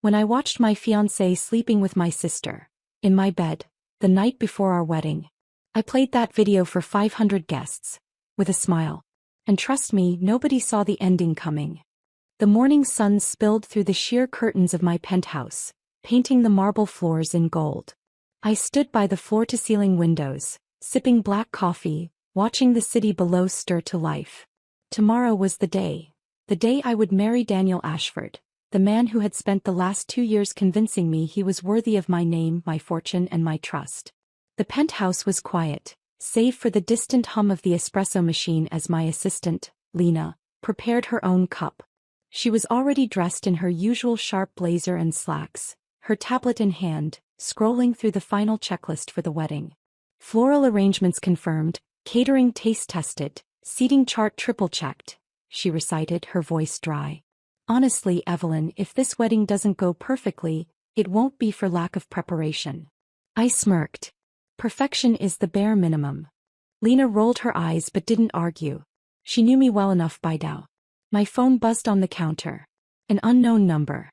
When I watched my fiancé sleeping with my sister, in my bed, the night before our wedding. I played that video for 500 guests, with a smile. And trust me, nobody saw the ending coming. The morning sun spilled through the sheer curtains of my penthouse, painting the marble floors in gold. I stood by the floor-to-ceiling windows, sipping black coffee, watching the city below stir to life. Tomorrow was the day I would marry Daniel Ashford, the man who had spent the last 2 years convincing me he was worthy of my name, my fortune, and my trust. The penthouse was quiet, save for the distant hum of the espresso machine as my assistant, Lena, prepared her own cup. She was already dressed in her usual sharp blazer and slacks, her tablet in hand, scrolling through the final checklist for the wedding. Floral arrangements confirmed, catering taste tested, seating chart triple-checked, she recited, her voice dry. Honestly, Evelyn, if this wedding doesn't go perfectly, it won't be for lack of preparation. I smirked. Perfection is the bare minimum. Lena rolled her eyes but didn't argue. She knew me well enough by now. My phone buzzed on the counter. An unknown number.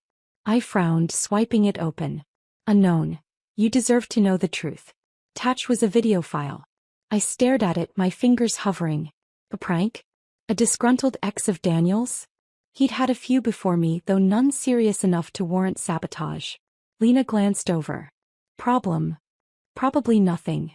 I frowned, swiping it open. Unknown. You deserve to know the truth. Attached was a video file. I stared at it, my fingers hovering. A prank? A disgruntled ex of Daniel's? He'd had a few before me, though none serious enough to warrant sabotage. Lena glanced over. Problem? Probably nothing.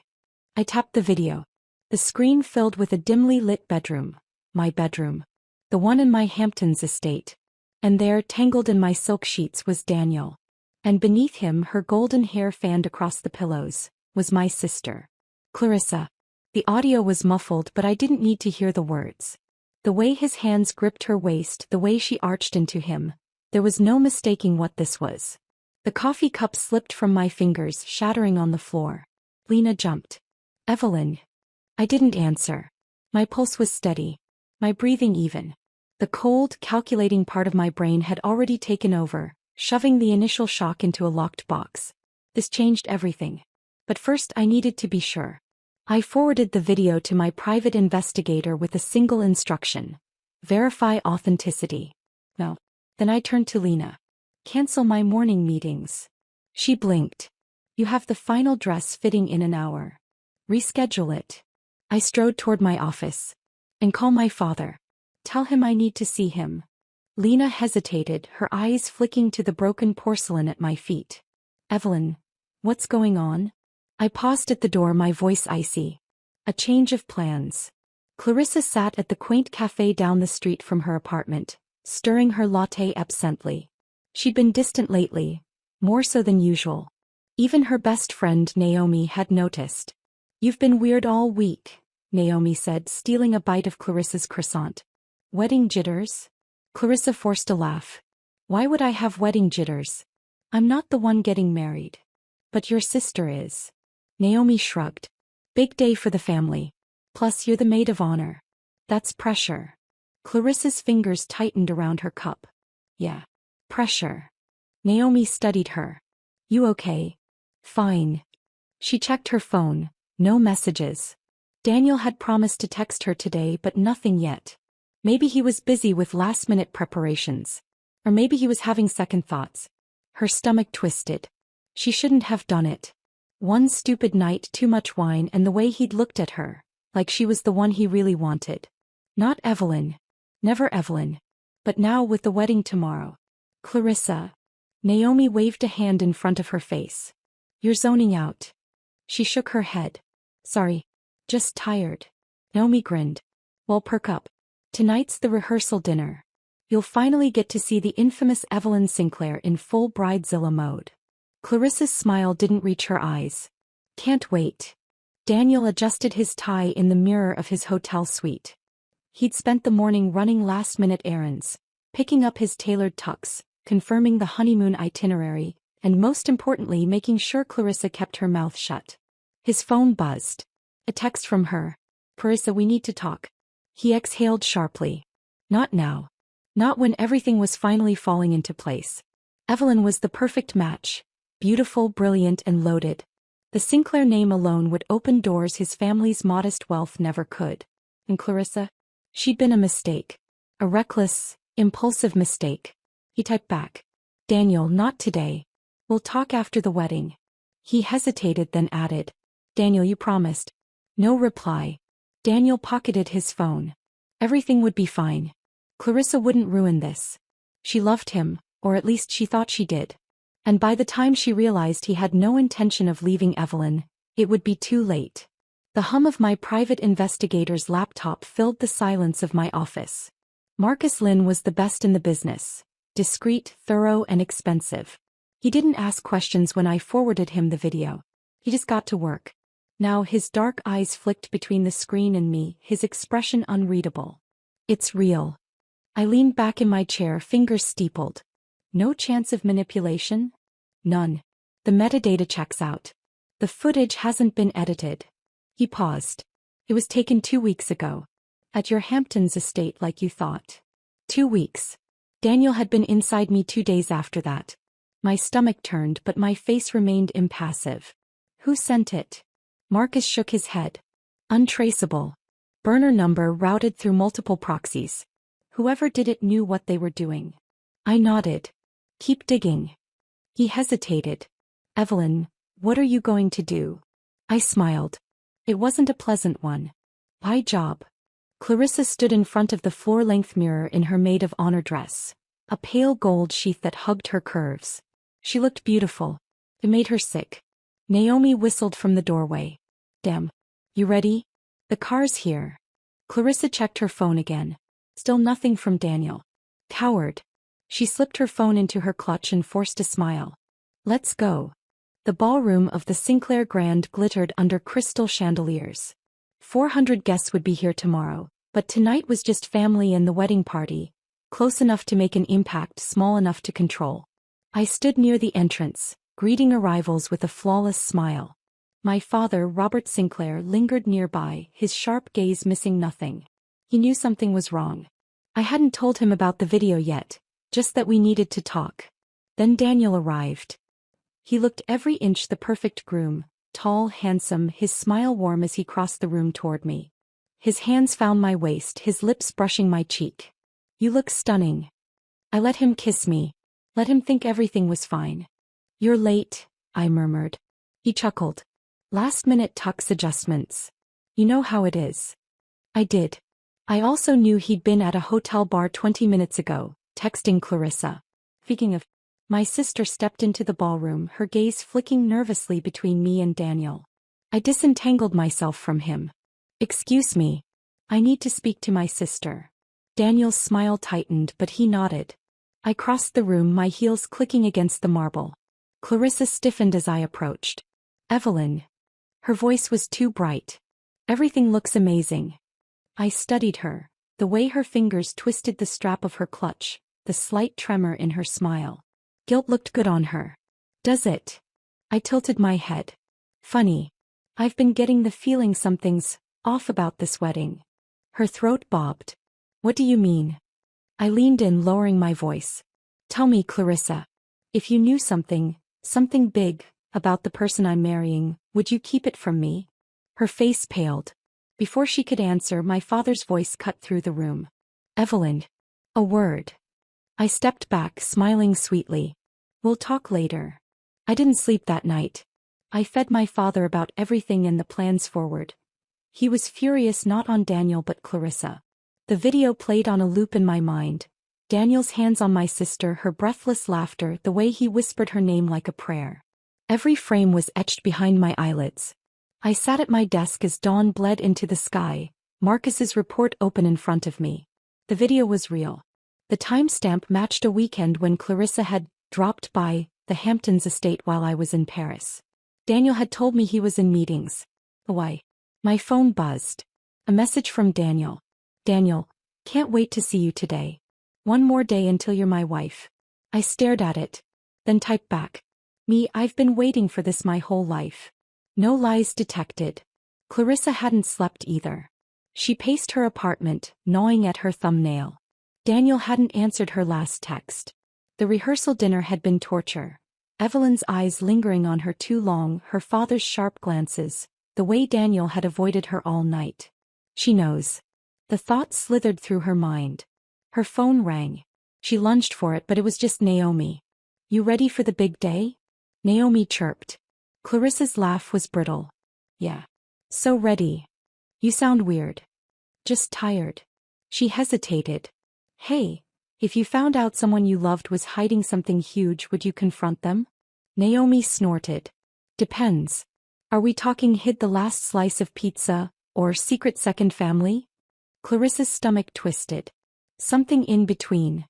I tapped the video. The screen filled with a dimly lit bedroom. My bedroom. The one in my Hamptons estate. And there, tangled in my silk sheets, was Daniel. And beneath him, her golden hair fanned across the pillows, was my sister, Clarissa. The audio was muffled, but I didn't need to hear the words. The way his hands gripped her waist, the way she arched into him, there was no mistaking what this was. The coffee cup slipped from my fingers, shattering on the floor. Lena jumped. Evelyn. I didn't answer. My pulse was steady. My breathing even. The cold, calculating part of my brain had already taken over, shoving the initial shock into a locked box. This changed everything. But first I needed to be sure. I forwarded the video to my private investigator with a single instruction. Verify authenticity. No. Then I turned to Lena. Cancel my morning meetings. She blinked. You have the final dress fitting in an hour. Reschedule it. I strode toward my office. And call my father. Tell him I need to see him. Lena hesitated, her eyes flicking to the broken porcelain at my feet. Evelyn, what's going on? I paused at the door, my voice icy. A change of plans. Clarissa sat at the quaint cafe down the street from her apartment, stirring her latte absently. She'd been distant lately, more so than usual. Even her best friend Naomi had noticed. You've been weird all week, Naomi said, stealing a bite of Clarissa's croissant. Wedding jitters? Clarissa forced a laugh. Why would I have wedding jitters? I'm not the one getting married. But your sister is. Naomi shrugged. Big day for the family. Plus you're the maid of honor. That's pressure. Clarissa's fingers tightened around her cup. Yeah. Pressure. Naomi studied her. You okay? Fine. She checked her phone. No messages. Daniel had promised to text her today, but nothing yet. Maybe he was busy with last-minute preparations. Or maybe he was having second thoughts. Her stomach twisted. She shouldn't have done it. One stupid night, too much wine, and the way he'd looked at her, like she was the one he really wanted. Not Evelyn. Never Evelyn. But now with the wedding tomorrow. Clarissa. Naomi waved a hand in front of her face. You're zoning out. She shook her head. Sorry. Just tired. Naomi grinned. Well, perk up. Tonight's the rehearsal dinner. You'll finally get to see the infamous Evelyn Sinclair in full bridezilla mode. Clarissa's smile didn't reach her eyes. Can't wait. Daniel adjusted his tie in the mirror of his hotel suite. He'd spent the morning running last-minute errands, picking up his tailored tux, confirming the honeymoon itinerary, and most importantly making sure Clarissa kept her mouth shut. His phone buzzed. A text from her. Clarissa, we need to talk. He exhaled sharply. Not now. Not when everything was finally falling into place. Evelyn was the perfect match. Beautiful, brilliant, and loaded. The Sinclair name alone would open doors his family's modest wealth never could. And Clarissa? She'd been a mistake. A reckless, impulsive mistake. He typed back. Daniel, not today. We'll talk after the wedding. He hesitated, then added, Daniel, you promised. No reply. Daniel pocketed his phone. Everything would be fine. Clarissa wouldn't ruin this. She loved him, or at least she thought she did. And by the time she realized he had no intention of leaving Evelyn, it would be too late. The hum of my private investigator's laptop filled the silence of my office. Marcus Lynn was the best in the business. Discreet, thorough, and expensive. He didn't ask questions when I forwarded him the video. He just got to work. Now his dark eyes flicked between the screen and me, his expression unreadable. It's real. I leaned back in my chair, fingers steepled. No chance of manipulation? None. The metadata checks out. The footage hasn't been edited. He paused. It was taken 2 weeks ago. At your Hamptons estate, like you thought. 2 weeks. Daniel had been inside me 2 days after that. My stomach turned, but my face remained impassive. Who sent it? Marcus shook his head. Untraceable. Burner number routed through multiple proxies. Whoever did it knew what they were doing. I nodded. Keep digging. He hesitated. Evelyn, what are you going to do? I smiled. It wasn't a pleasant one. My job. Clarissa stood in front of the floor-length mirror in her maid of honor dress. A pale gold sheath that hugged her curves. She looked beautiful. It made her sick. Naomi whistled from the doorway. Damn. You ready? The car's here. Clarissa checked her phone again. Still nothing from Daniel. Coward. She slipped her phone into her clutch and forced a smile. Let's go. The ballroom of the Sinclair Grand glittered under crystal chandeliers. 400 guests would be here tomorrow, but tonight was just family and the wedding party, close enough to make an impact, small enough to control. I stood near the entrance, greeting arrivals with a flawless smile. My father, Robert Sinclair, lingered nearby, his sharp gaze missing nothing. He knew something was wrong. I hadn't told him about the video yet, just that we needed to talk. Then Daniel arrived. He looked every inch the perfect groom, tall, handsome, his smile warm as he crossed the room toward me. His hands found my waist, his lips brushing my cheek. You look stunning. I let him kiss me. Let him think everything was fine. You're late, I murmured. He chuckled. Last-minute tux adjustments. You know how it is. I did. I also knew he'd been at a hotel bar 20 minutes ago, texting Clarissa. Speaking of, my sister stepped into the ballroom, her gaze flicking nervously between me and Daniel. I disentangled myself from him. Excuse me. I need to speak to my sister. Daniel's smile tightened, but he nodded. I crossed the room, my heels clicking against the marble. Clarissa stiffened as I approached. Evelyn. Her voice was too bright. Everything looks amazing. I studied her, the way her fingers twisted the strap of her clutch, the slight tremor in her smile. Guilt looked good on her. Does it? I tilted my head. Funny. I've been getting the feeling something's off about this wedding. Her throat bobbed. What do you mean? I leaned in, lowering my voice. Tell me, Clarissa. If you knew something big, about the person I'm marrying, would you keep it from me? Her face paled. Before she could answer, my father's voice cut through the room. Evelyn. A word. I stepped back, smiling sweetly. We'll talk later. I didn't sleep that night. I fed my father about everything and the plans forward. He was furious, not on Daniel but Clarissa. The video played on a loop in my mind. Daniel's hands on my sister, her breathless laughter, the way he whispered her name like a prayer. Every frame was etched behind my eyelids. I sat at my desk as dawn bled into the sky, Marcus's report open in front of me. The video was real. The timestamp matched a weekend when Clarissa had dropped by the Hamptons estate while I was in Paris. Daniel had told me he was in meetings. Why? My phone buzzed. A message from Daniel. Daniel, can't wait to see you today. One more day until you're my wife. I stared at it. Then typed back. Me, I've been waiting for this my whole life. No lies detected. Clarissa hadn't slept either. She paced her apartment, gnawing at her thumbnail. Daniel hadn't answered her last text. The rehearsal dinner had been torture. Evelyn's eyes lingering on her too long, her father's sharp glances, the way Daniel had avoided her all night. She knows. The thought slithered through her mind. Her phone rang. She lunged for it, but it was just Naomi. You ready for the big day? Naomi chirped. Clarissa's laugh was brittle. Yeah. So ready. You sound weird. Just tired. She hesitated. Hey, if you found out someone you loved was hiding something huge, would you confront them? Naomi snorted. Depends. Are we talking hid the last slice of pizza, or secret second family? Clarissa's stomach twisted. Something in between.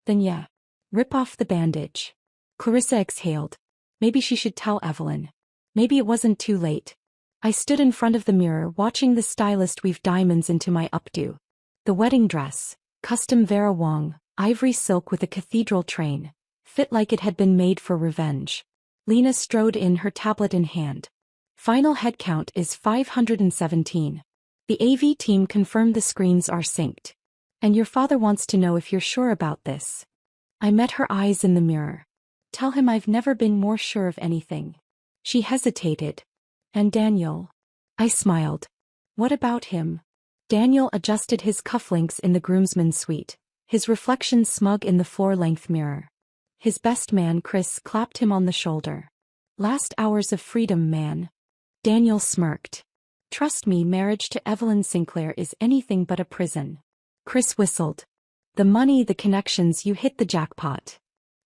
Then yeah. Rip off the bandage. Clarissa exhaled. Maybe she should tell Evelyn. Maybe it wasn't too late. I stood in front of the mirror watching the stylist weave diamonds into my updo. The wedding dress, custom Vera Wang, ivory silk with a cathedral train, fit like it had been made for revenge. Lena strode in, her tablet in hand. Final head count is 517. The AV team confirmed the screens are synced. And your father wants to know if you're sure about this. I met her eyes in the mirror. Tell him I've never been more sure of anything. She hesitated. And Daniel? I smiled. What about him? Daniel adjusted his cufflinks in the groomsmen's suite, his reflection smug in the floor-length mirror. His best man Chris clapped him on the shoulder. Last hours of freedom, man. Daniel smirked. Trust me, marriage to Evelyn Sinclair is anything but a prison. Chris whistled. The money, the connections, you hit the jackpot.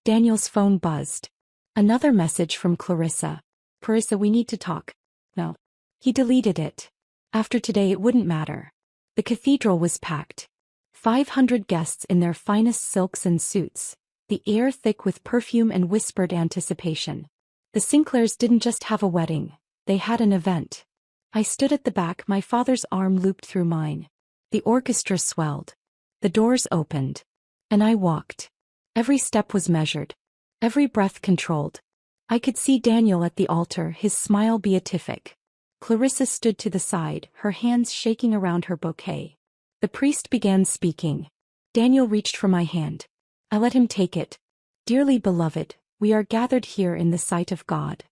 Daniel's phone buzzed. Another message from Clarissa. Clarissa, we need to talk. No. He deleted it. After today it wouldn't matter. The cathedral was packed. 500 guests in their finest silks and suits, the air thick with perfume and whispered anticipation. The Sinclairs didn't just have a wedding, they had an event. I stood at the back, my father's arm looped through mine. The orchestra swelled. The doors opened. And I walked. Every step was measured. Every breath controlled. I could see Daniel at the altar, his smile beatific. Clarissa stood to the side, her hands shaking around her bouquet. The priest began speaking. Daniel reached for my hand. I let him take it. Dearly beloved, we are gathered here in the sight of God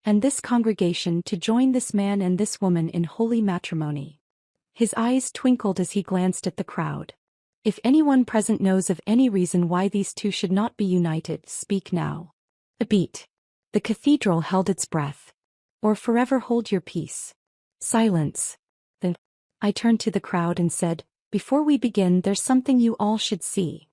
and this congregation to join this man and this woman in holy matrimony. His eyes twinkled as he glanced at the crowd. If anyone present knows of any reason why these two should not be united, speak now. A beat. The cathedral held its breath. Or forever hold your peace. Silence. Then I turned to the crowd and said, before we begin, there's something you all should see.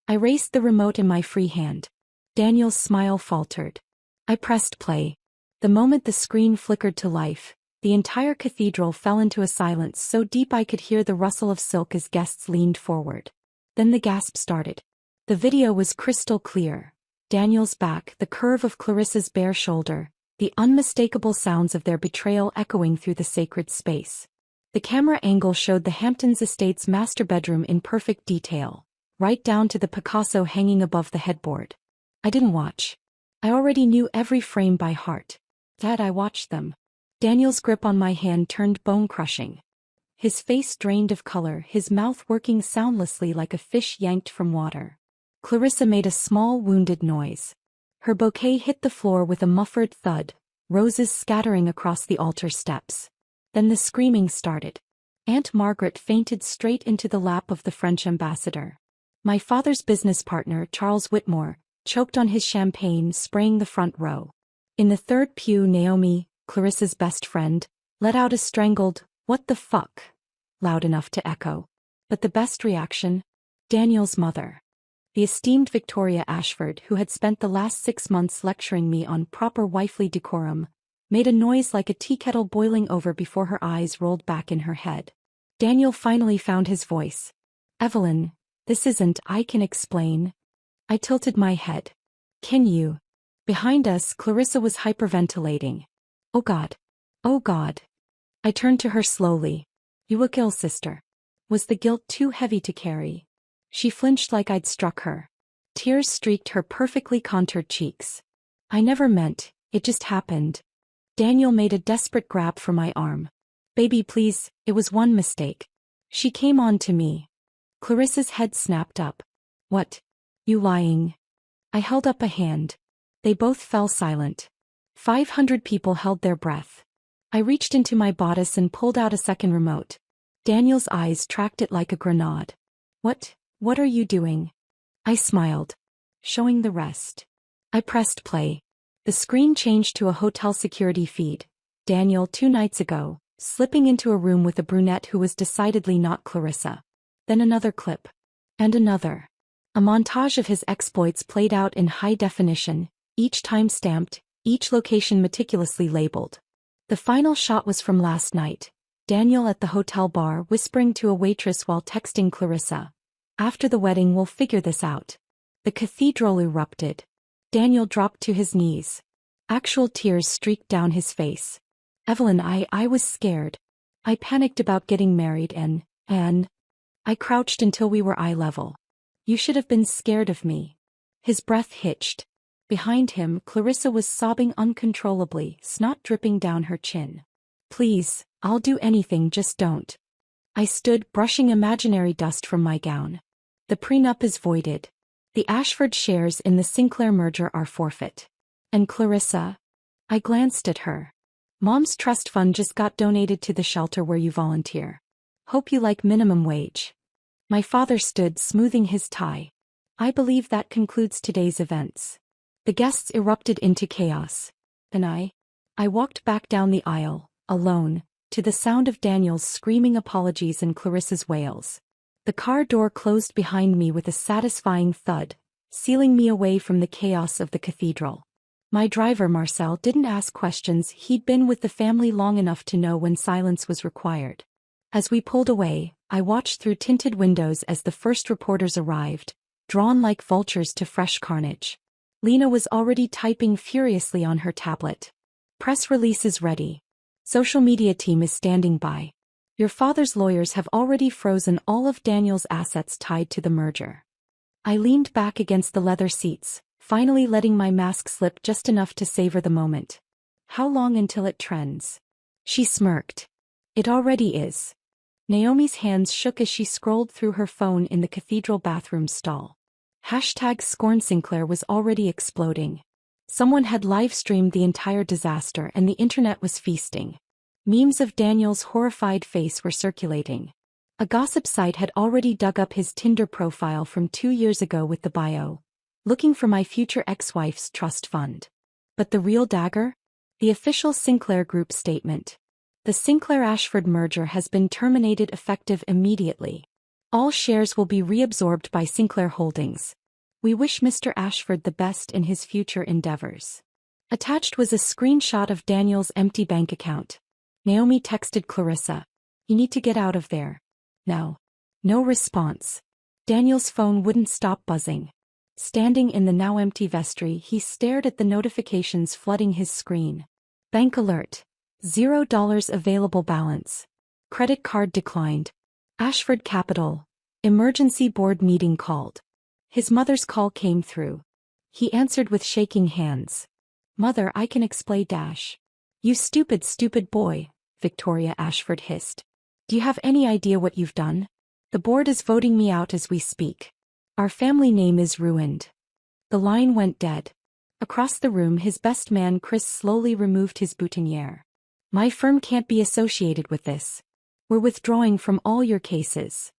I raised the remote in my free hand. Daniel's smile faltered. I pressed play. The moment the screen flickered to life, the entire cathedral fell into a silence so deep I could hear the rustle of silk as guests leaned forward. Then the gasp started. The video was crystal clear. Daniel's back, the curve of Clarissa's bare shoulder, the unmistakable sounds of their betrayal echoing through the sacred space. The camera angle showed the Hamptons estate's master bedroom in perfect detail, right down to the Picasso hanging above the headboard. I didn't watch. I already knew every frame by heart. Dad, I watched them. Daniel's grip on my hand turned bone-crushing. His face drained of color, his mouth working soundlessly like a fish yanked from water. Clarissa made a small wounded noise. Her bouquet hit the floor with a muffled thud, roses scattering across the altar steps. Then the screaming started. Aunt Margaret fainted straight into the lap of the French ambassador. My father's business partner, Charles Whitmore, choked on his champagne, spraying the front row. In the third pew, Naomi, Clarissa's best friend, let out a strangled, "What the fuck?" loud enough to echo. But the best reaction? Daniel's mother. The esteemed Victoria Ashford, who had spent the last 6 months lecturing me on proper wifely decorum, made a noise like a tea kettle boiling over before her eyes rolled back in her head. Daniel finally found his voice. Evelyn, this isn't, I can explain. I tilted my head. Can you? Behind us, Clarissa was hyperventilating. Oh God. Oh God. I turned to her slowly. You look ill, sister. Was the guilt too heavy to carry? She flinched like I'd struck her. Tears streaked her perfectly contoured cheeks. I never meant, it just happened. Daniel made a desperate grab for my arm. Baby, please, it was one mistake. She came on to me. Clarissa's head snapped up. What? You lying? I held up a hand. They both fell silent. 500 people held their breath. I reached into my bodice and pulled out a second remote. Daniel's eyes tracked it like a grenade. What are you doing? I smiled. Showing the rest. I pressed play. The screen changed to a hotel security feed. Daniel 2 nights ago, slipping into a room with a brunette who was decidedly not Clarissa. Then another clip. And another. A montage of his exploits played out in high definition, each time stamped, each location meticulously labeled. The final shot was from last night. Daniel at the hotel bar whispering to a waitress while texting Clarissa. After the wedding we'll figure this out. The cathedral erupted. Daniel dropped to his knees. Actual tears streaked down his face. Evelyn, I was scared. I panicked about getting married and I crouched until we were eye level. You should have been scared of me. His breath hitched. Behind him, Clarissa was sobbing uncontrollably, snot dripping down her chin. Please, I'll do anything, just don't. I stood, brushing imaginary dust from my gown. The prenup is voided. The Ashford shares in the Sinclair merger are forfeit. And Clarissa? I glanced at her. Mom's trust fund just got donated to the shelter where you volunteer. Hope you like minimum wage. My father stood, smoothing his tie. I believe that concludes today's events. The guests erupted into chaos. And I walked back down the aisle, alone, to the sound of Daniel's screaming apologies and Clarissa's wails. The car door closed behind me with a satisfying thud, sealing me away from the chaos of the cathedral. My driver Marcel didn't ask questions, he'd been with the family long enough to know when silence was required. As we pulled away, I watched through tinted windows as the first reporters arrived, drawn like vultures to fresh carnage. Lena was already typing furiously on her tablet. Press release is ready. Social media team is standing by. Your father's lawyers have already frozen all of Daniel's assets tied to the merger. I leaned back against the leather seats, finally letting my mask slip just enough to savor the moment. How long until it trends? She smirked. It already is. Naomi's hands shook as she scrolled through her phone in the cathedral bathroom stall. #ScornSinclair was already exploding. Someone had live-streamed the entire disaster and the internet was feasting. Memes of Daniel's horrified face were circulating. A gossip site had already dug up his Tinder profile from 2 years ago with the bio, looking for my future ex-wife's trust fund. But the real dagger? The official Sinclair Group statement. The Sinclair-Ashford merger has been terminated effective immediately. All shares will be reabsorbed by Sinclair Holdings. We wish Mr. Ashford the best in his future endeavors. Attached was a screenshot of Daniel's empty bank account. Naomi texted Clarissa. You need to get out of there. Now. No response. Daniel's phone wouldn't stop buzzing. Standing in the now empty vestry, he stared at the notifications flooding his screen. Bank alert. $0 available balance. Credit card declined. Ashford Capital. Emergency board meeting called. His mother's call came through. He answered with shaking hands. Mother, I can explain dash. You stupid boy, Victoria Ashford hissed. Do you have any idea what you've done? The board is voting me out as we speak. Our family name is ruined. The line went dead. Across the room his best man Chris slowly removed his boutonniere. My firm can't be associated with this. We're withdrawing from all your cases.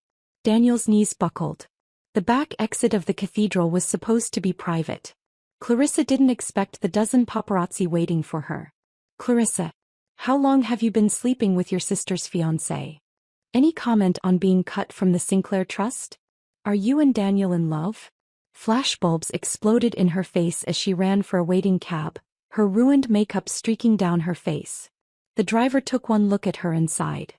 Daniel's knees buckled. The back exit of the cathedral was supposed to be private. Clarissa didn't expect the dozen paparazzi waiting for her. Clarissa, how long have you been sleeping with your sister's fiancé? Any comment on being cut from the Sinclair Trust? Are you and Daniel in love? Flashbulbs exploded in her face as she ran for a waiting cab, her ruined makeup streaking down her face. The driver took one look at her and sighed.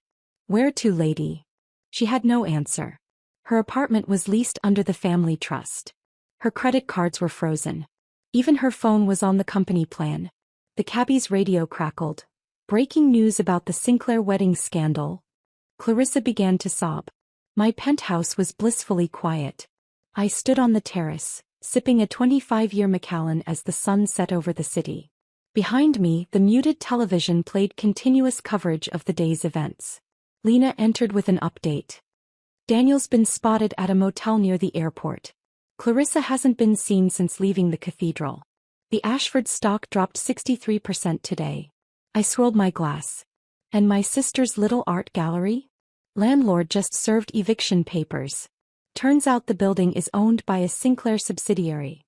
Where to, lady? She had no answer. Her apartment was leased under the family trust. Her credit cards were frozen. Even her phone was on the company plan. The cabbie's radio crackled. Breaking news about the Sinclair wedding scandal. Clarissa began to sob. My penthouse was blissfully quiet. I stood on the terrace, sipping a 25-year Macallan as the sun set over the city. Behind me, the muted television played continuous coverage of the day's events. Lena entered with an update. Daniel's been spotted at a motel near the airport. Clarissa hasn't been seen since leaving the cathedral. The Ashford stock dropped 63% today. I swirled my glass. And my sister's little art gallery? Landlord just served eviction papers. Turns out the building is owned by a Sinclair subsidiary.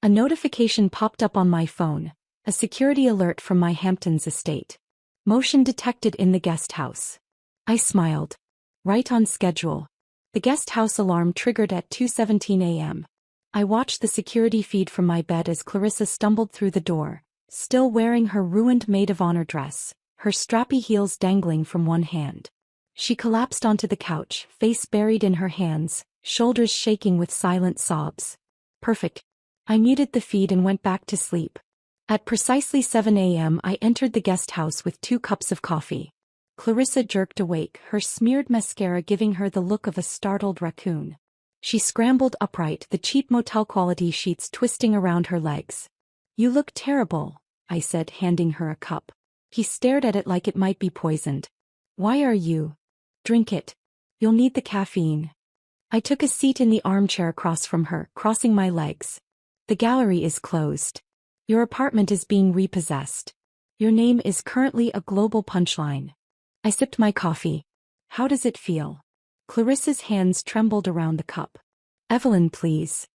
A notification popped up on my phone, a security alert from my Hamptons estate. Motion detected in the guest house. I smiled. Right on schedule. The guest house alarm triggered at 2:17 a.m. I watched the security feed from my bed as Clarissa stumbled through the door, still wearing her ruined maid of honor dress, her strappy heels dangling from one hand. She collapsed onto the couch, face buried in her hands, shoulders shaking with silent sobs. Perfect. I muted the feed and went back to sleep. At precisely 7 a.m. I entered the guest house with 2 cups of coffee. Clarissa jerked awake, her smeared mascara giving her the look of a startled raccoon. She scrambled upright, the cheap motel-quality sheets twisting around her legs. "You look terrible," I said, handing her a cup. He stared at it like it might be poisoned. "Why are you?" "Drink it. You'll need the caffeine." I took a seat in the armchair across from her, crossing my legs. "The gallery is closed. Your apartment is being repossessed. Your name is currently a global punchline." I sipped my coffee. "How does it feel?" Clarissa's hands trembled around the cup. "Evelyn, please."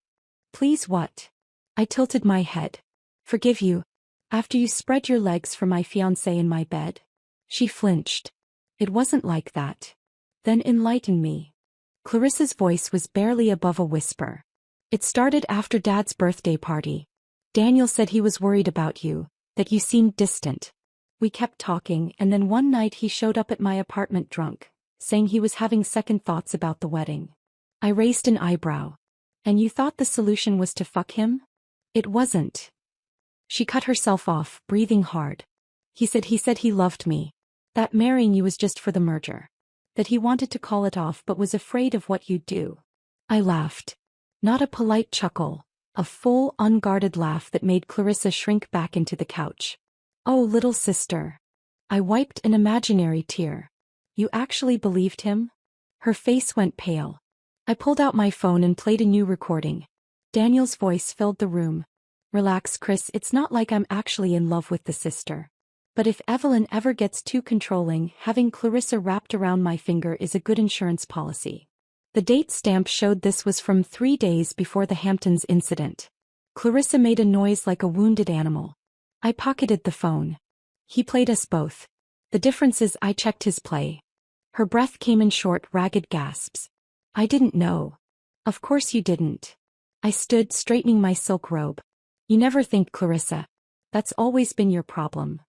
"Please what?" I tilted my head. "Forgive you. After you spread your legs for my fiancé in my bed?" She flinched. "It wasn't like that." "Then enlighten me." Clarissa's voice was barely above a whisper. "It started after Dad's birthday party. Daniel said he was worried about you, that you seemed distant. We kept talking, and then one night he showed up at my apartment drunk, saying he was having second thoughts about the wedding." I raised an eyebrow. "And you thought the solution was to fuck him?" "It wasn't." She cut herself off, breathing hard. He said he loved me. That marrying you was just for the merger. That he wanted to call it off but was afraid of what you'd do." I laughed. Not a polite chuckle, a full, unguarded laugh that made Clarissa shrink back into the couch. "Oh, little sister." I wiped an imaginary tear. "You actually believed him?" Her face went pale. I pulled out my phone and played a new recording. Daniel's voice filled the room. "Relax, Chris, it's not like I'm actually in love with the sister. But if Evelyn ever gets too controlling, having Clarissa wrapped around my finger is a good insurance policy." The date stamp showed this was from 3 days before the Hamptons incident. Clarissa made a noise like a wounded animal. I pocketed the phone. He played us both. The difference is I checked his play. Her breath came in short, ragged gasps. "I didn't know." "Of course you didn't." I stood, straightening my silk robe. "You never think, Clarissa. That's always been your problem."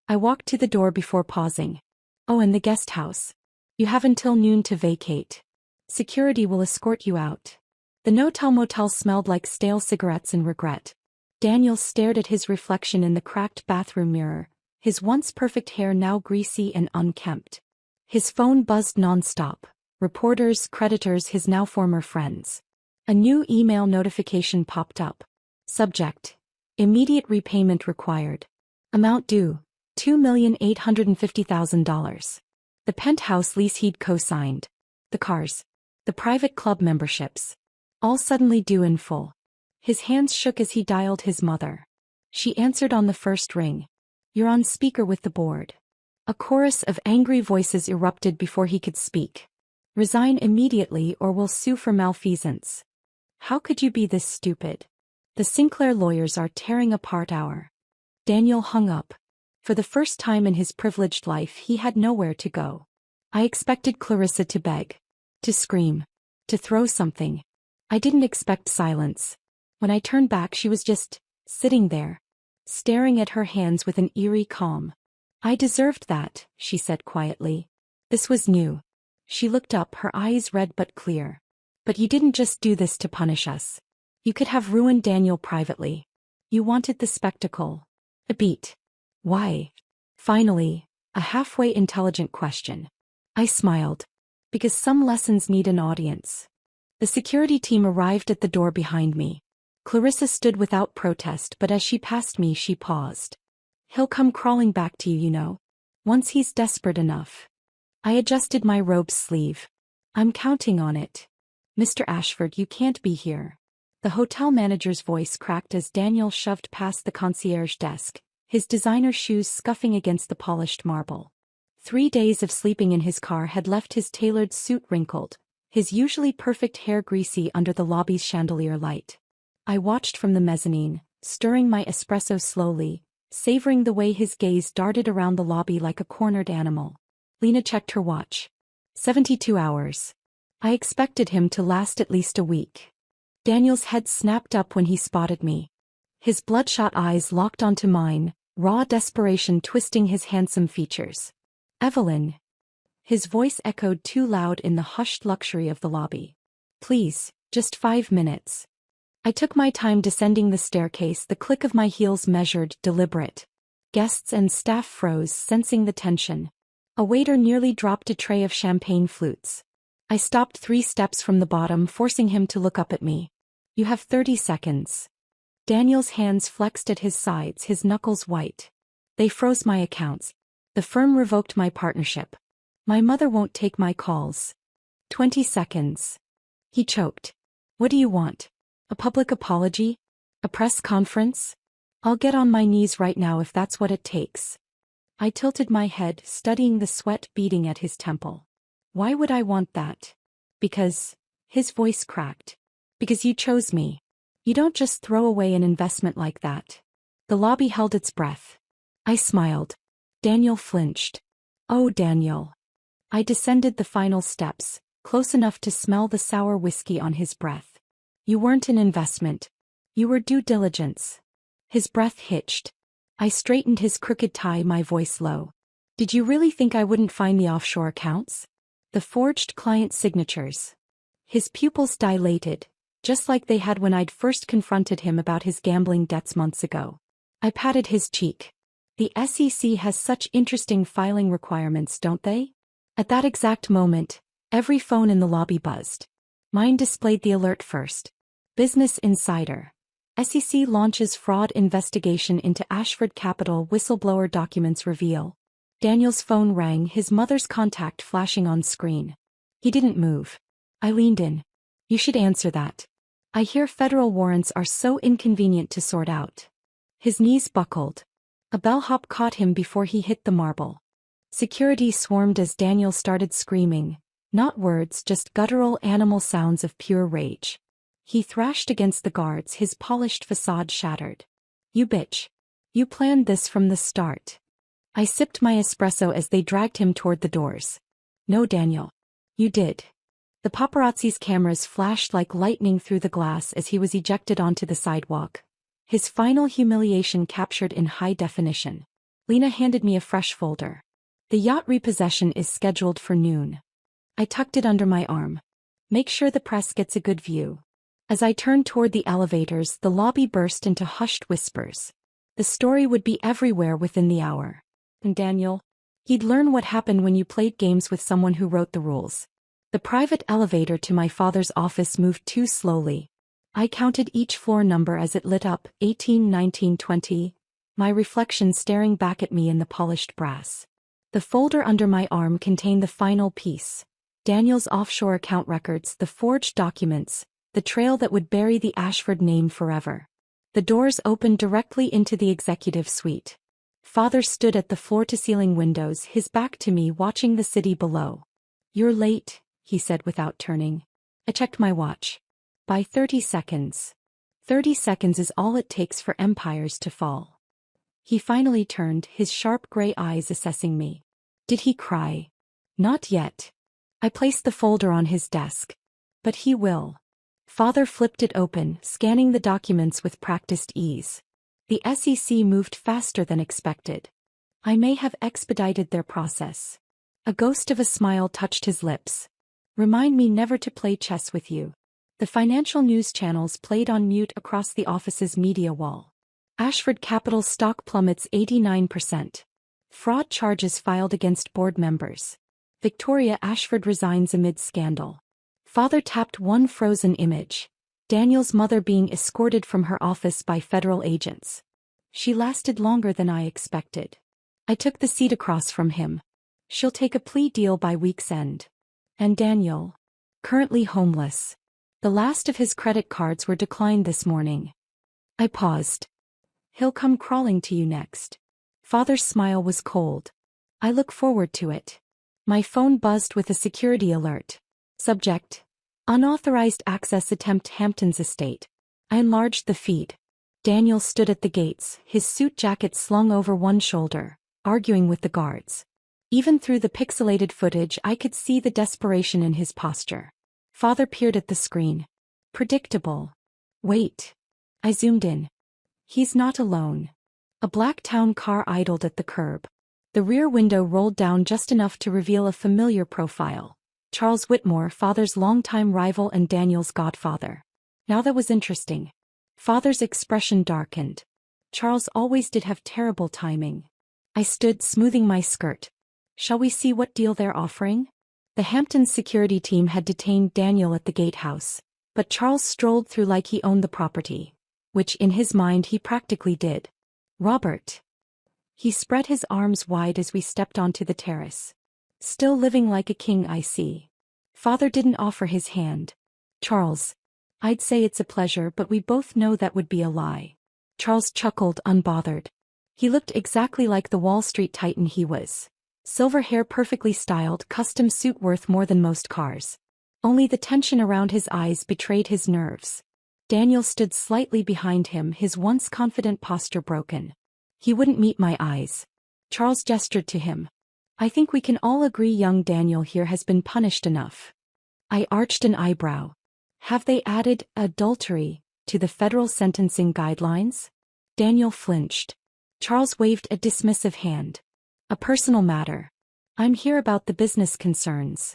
I walked to the door before pausing. "Oh, and the guest house. You have until noon to vacate. Security will escort you out." The no-tell-motel smelled like stale cigarettes and regret. Daniel stared at his reflection in the cracked bathroom mirror, his once perfect hair now greasy and unkempt. His phone buzzed nonstop. Reporters, creditors, his now former friends. A new email notification popped up. Subject: immediate repayment required. Amount due: $2,850,000. The penthouse lease he'd co-signed. The cars. The private club memberships. All suddenly due in full. His hands shook as he dialed his mother. She answered on the first ring. "You're on speaker with the board." A chorus of angry voices erupted before he could speak. "Resign immediately or we'll sue for malfeasance." "How could you be this stupid? The Sinclair lawyers are tearing apart our—" Daniel hung up. For the first time in his privileged life he had nowhere to go. I expected Clarissa to beg. To scream. To throw something. I didn't expect silence. When I turned back she was just sitting there, staring at her hands with an eerie calm. "I deserved that," she said quietly. This was new. She looked up, her eyes red but clear. "But you didn't just do this to punish us. You could have ruined Daniel privately. You wanted the spectacle." A beat. "Why?" Finally, a halfway intelligent question. I smiled. "Because some lessons need an audience." The security team arrived at the door behind me. Clarissa stood without protest, but as she passed me she paused. "He'll come crawling back to you, you know. Once he's desperate enough." I adjusted my robe's sleeve. "I'm counting on it." "Mr. Ashford, you can't be here." The hotel manager's voice cracked as Daniel shoved past the concierge desk, his designer shoes scuffing against the polished marble. 3 days of sleeping in his car had left his tailored suit wrinkled, his usually perfect hair greasy under the lobby's chandelier light. I watched from the mezzanine, stirring my espresso slowly, savoring the way his gaze darted around the lobby like a cornered animal. Lena checked her watch. 72 hours. I expected him to last at least a week. Daniel's head snapped up when he spotted me. His bloodshot eyes locked onto mine, raw desperation twisting his handsome features. Evelyn. His voice echoed too loud in the hushed luxury of the lobby. Please, just 5 minutes. I took my time descending the staircase, the click of my heels measured, deliberate. Guests and staff froze, sensing the tension. A waiter nearly dropped a tray of champagne flutes. I stopped 3 steps from the bottom, forcing him to look up at me. You have 30 seconds. Daniel's hands flexed at his sides, his knuckles white. They froze my accounts. The firm revoked my partnership. My mother won't take my calls. 20 seconds. He choked. What do you want? A public apology? A press conference? I'll get on my knees right now if that's what it takes. I tilted my head, studying the sweat beading at his temple. Why would I want that? Because, his voice cracked. Because you chose me. You don't just throw away an investment like that. The lobby held its breath. I smiled. Daniel flinched. Oh, Daniel. I descended the final steps, close enough to smell the sour whiskey on his breath. You weren't an investment. You were due diligence. His breath hitched. I straightened his crooked tie, my voice low. Did you really think I wouldn't find the offshore accounts? The forged client signatures. His pupils dilated, just like they had when I'd first confronted him about his gambling debts months ago. I patted his cheek. The SEC has such interesting filing requirements, don't they? At that exact moment, every phone in the lobby buzzed. Mine displayed the alert first. Business Insider. SEC launches fraud investigation into Ashford Capital, whistleblower documents reveal. Daniel's phone rang, his mother's contact flashing on screen. He didn't move. I leaned in. You should answer that. I hear federal warrants are so inconvenient to sort out. His knees buckled. A bellhop caught him before he hit the marble. Security swarmed as Daniel started screaming. Not words, just guttural animal sounds of pure rage. He thrashed against the guards, his polished facade shattered. You bitch. You planned this from the start. I sipped my espresso as they dragged him toward the doors. No, Daniel. You did. The paparazzi's cameras flashed like lightning through the glass as he was ejected onto the sidewalk. His final humiliation captured in high definition. Lena handed me a fresh folder. The yacht repossession is scheduled for noon. I tucked it under my arm. Make sure the press gets a good view. As I turned toward the elevators, the lobby burst into hushed whispers. The story would be everywhere within the hour. And Daniel? He'd learn what happened when you played games with someone who wrote the rules. The private elevator to my father's office moved too slowly. I counted each floor number as it lit up, 18, 19, 20, my reflection staring back at me in the polished brass. The folder under my arm contained the final piece. Daniel's offshore account records, the forged documents, the trail that would bury the Ashford name forever. The doors opened directly into the executive suite. Father stood at the floor-to-ceiling windows, his back to me, watching the city below. You're late, he said without turning. I checked my watch. By 30 seconds. 30 seconds is all it takes for empires to fall. He finally turned, his sharp gray eyes assessing me. Did he cry? Not yet. I placed the folder on his desk. But he will. Father flipped it open, scanning the documents with practiced ease. The SEC moved faster than expected. I may have expedited their process. A ghost of a smile touched his lips. Remind me never to play chess with you. The financial news channels played on mute across the office's media wall. Ashford Capital stock plummets 89%. Fraud charges filed against board members. Victoria Ashford resigns amid scandal. Father tapped one frozen image. Daniel's mother being escorted from her office by federal agents. She lasted longer than I expected. I took the seat across from him. She'll take a plea deal by week's end. And Daniel? Currently homeless. The last of his credit cards were declined this morning. I paused. He'll come crawling to you next. Father's smile was cold. I look forward to it. My phone buzzed with a security alert. Subject: Unauthorized access attempt, Hampton's estate. I enlarged the feed. Daniel stood at the gates, his suit jacket slung over one shoulder, arguing with the guards. Even through the pixelated footage I could see the desperation in his posture. Father peered at the screen. Predictable. Wait. I zoomed in. He's not alone. A black town car idled at the curb. The rear window rolled down just enough to reveal a familiar profile. Charles Whitmore, Father's longtime rival and Daniel's godfather. Now that was interesting. Father's expression darkened. Charles always did have terrible timing. I stood smoothing my skirt. Shall we see what deal they're offering? The Hamptons security team had detained Daniel at the gatehouse, but Charles strolled through like he owned the property, which in his mind he practically did. Robert. He spread his arms wide as we stepped onto the terrace. Still living like a king, I see. Father didn't offer his hand. Charles. I'd say it's a pleasure, but we both know that would be a lie. Charles chuckled, unbothered. He looked exactly like the Wall Street titan he was. Silver hair, perfectly styled, custom suit worth more than most cars. Only the tension around his eyes betrayed his nerves. Daniel stood slightly behind him, his once confident posture broken. He wouldn't meet my eyes. Charles gestured to him. I think we can all agree young Daniel here has been punished enough. I arched an eyebrow. Have they added adultery to the federal sentencing guidelines? Daniel flinched. Charles waved a dismissive hand. A personal matter. I'm here about the business concerns.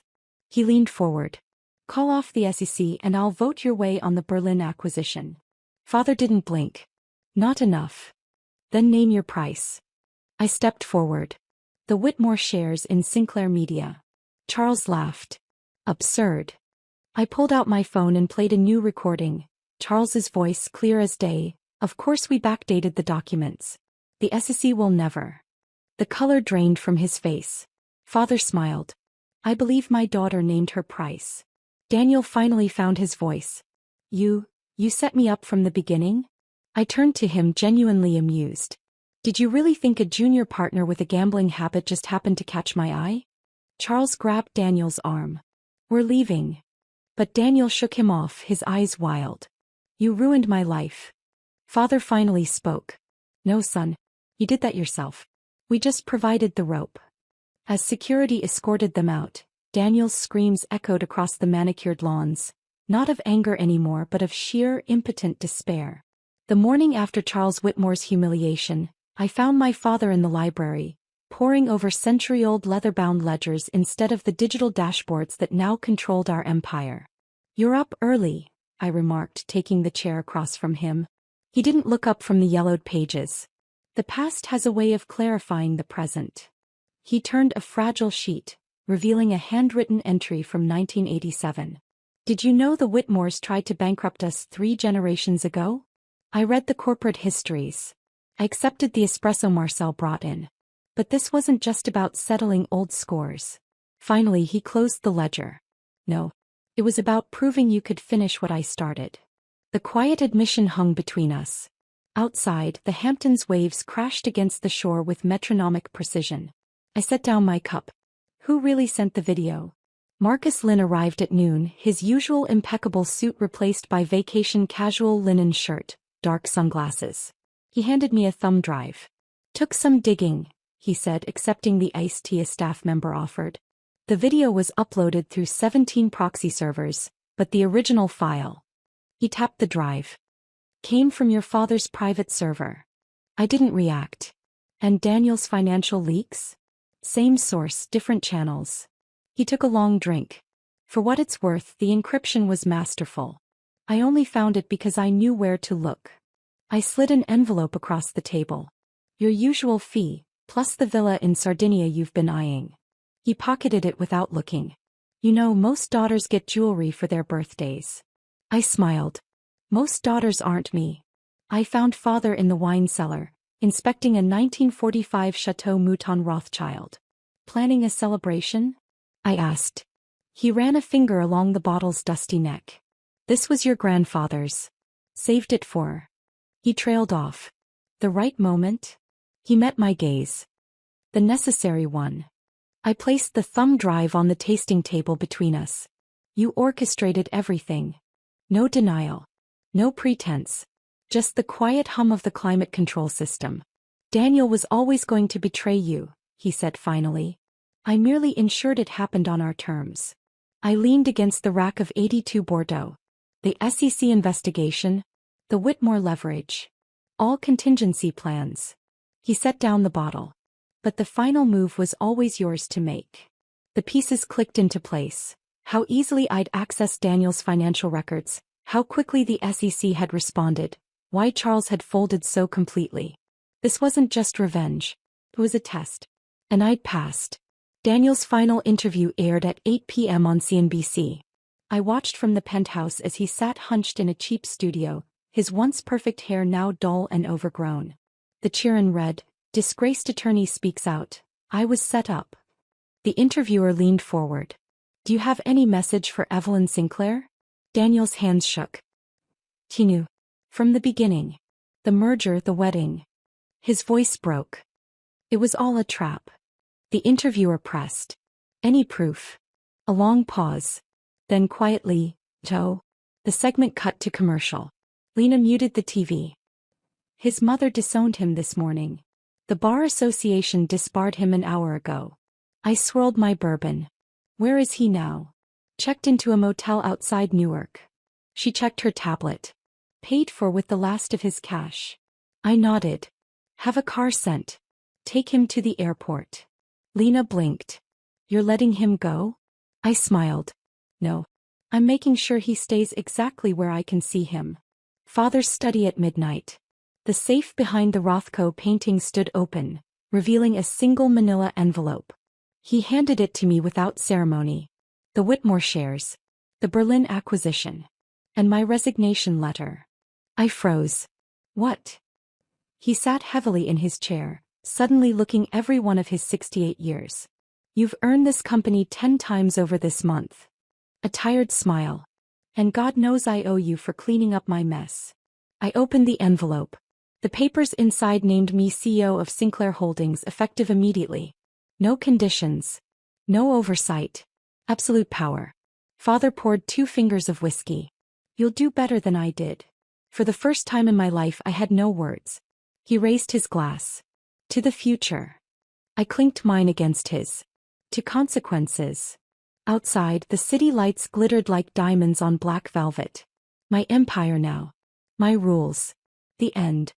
He leaned forward. Call off the SEC and I'll vote your way on the Berlin acquisition. Father didn't blink. Not enough. Then name your price. I stepped forward. The Whitmore shares in Sinclair Media. Charles laughed. Absurd. I pulled out my phone and played a new recording. Charles's voice clear as day. Of course we backdated the documents. The SEC will never. The color drained from his face. Father smiled. I believe my daughter named her price. Daniel finally found his voice. You set me up from the beginning? I turned to him, genuinely amused. Did you really think a junior partner with a gambling habit just happened to catch my eye? Charles grabbed Daniel's arm. We're leaving. But Daniel shook him off, his eyes wild. You ruined my life. Father finally spoke. No, son. You did that yourself. We just provided the rope. As security escorted them out, Daniel's screams echoed across the manicured lawns, not of anger anymore but of sheer, impotent despair. The morning after Charles Whitmore's humiliation, I found my father in the library, poring over century-old leather-bound ledgers instead of the digital dashboards that now controlled our empire. You're up early, I remarked, taking the chair across from him. He didn't look up from the yellowed pages. The past has a way of clarifying the present. He turned a fragile sheet, revealing a handwritten entry from 1987. Did you know the Whitmores tried to bankrupt us 3 generations ago? I read the corporate histories. I accepted the espresso Marcel brought in. But this wasn't just about settling old scores. Finally he closed the ledger. No. It was about proving you could finish what I started. The quiet admission hung between us. Outside, the Hamptons waves crashed against the shore with metronomic precision. I set down my cup. Who really sent the video? Marcus Lynn arrived at noon, his usual impeccable suit replaced by vacation casual linen shirt, dark sunglasses. He handed me a thumb drive. Took some digging, he said, accepting the iced tea a staff member offered. The video was uploaded through 17 proxy servers, but the original file. He tapped the drive. Came from your father's private server. I didn't react. And Daniel's financial leaks? Same source, different channels. He took a long drink. For what it's worth, the encryption was masterful. I only found it because I knew where to look. I slid an envelope across the table. Your usual fee, plus the villa in Sardinia you've been eyeing. He pocketed it without looking. You know, most daughters get jewelry for their birthdays. I smiled. Most daughters aren't me. I found father in the wine cellar, inspecting a 1945 Chateau Mouton Rothschild. Planning a celebration? I asked. He ran a finger along the bottle's dusty neck. This was your grandfather's. Saved it for. He trailed off. The right moment? He met my gaze. The necessary one. I placed the thumb drive on the tasting table between us. You orchestrated everything. No denial. No pretense. Just the quiet hum of the climate control system. Daniel was always going to betray you, he said finally. I merely ensured it happened on our terms. I leaned against the rack of 82 Bordeaux. The SEC investigation. The Whitmore leverage. All contingency plans. He set down the bottle. But the final move was always yours to make. The pieces clicked into place. How easily I'd accessed Daniel's financial records, how quickly the SEC had responded, why Charles had folded so completely. This wasn't just revenge. It was a test. And I'd passed. Daniel's final interview aired at 8 p.m. on CNBC. I watched from the penthouse as he sat hunched in a cheap studio, his once perfect hair now dull and overgrown. The cheer-in read, "Disgraced attorney speaks out. I was set up." The interviewer leaned forward. "Do you have any message for Evelyn Sinclair?" Daniel's hands shook. He knew. From the beginning. The merger, the wedding. His voice broke. It was all a trap. The interviewer pressed. "Any proof?" A long pause. Then quietly, "Joe." The segment cut to commercial. Lena muted the TV. "His mother disowned him this morning. The Bar Association disbarred him an hour ago." I swirled my bourbon. "Where is he now?" "Checked into a motel outside Newark." She checked her tablet. "Paid for with the last of his cash." I nodded. "Have a car sent. Take him to the airport." Lena blinked. "You're letting him go?" I smiled. "No. I'm making sure he stays exactly where I can see him." Father's study at midnight. The safe behind the Rothko painting stood open, revealing a single manila envelope. He handed it to me without ceremony. The Whitmore shares. The Berlin acquisition. And my resignation letter. I froze. "What?" He sat heavily in his chair, suddenly looking every one of his 68 years. "You've earned this company 10 times over this month." A tired smile. "And God knows I owe you for cleaning up my mess." I opened the envelope. The papers inside named me CEO of Sinclair Holdings effective immediately. No conditions. No oversight. Absolute power. Father poured 2 fingers of whiskey. "You'll do better than I did." For the first time in my life I had no words. He raised his glass. "To the future." I clinked mine against his. "To consequences." Outside, the city lights glittered like diamonds on black velvet. My empire now. My rules. The end.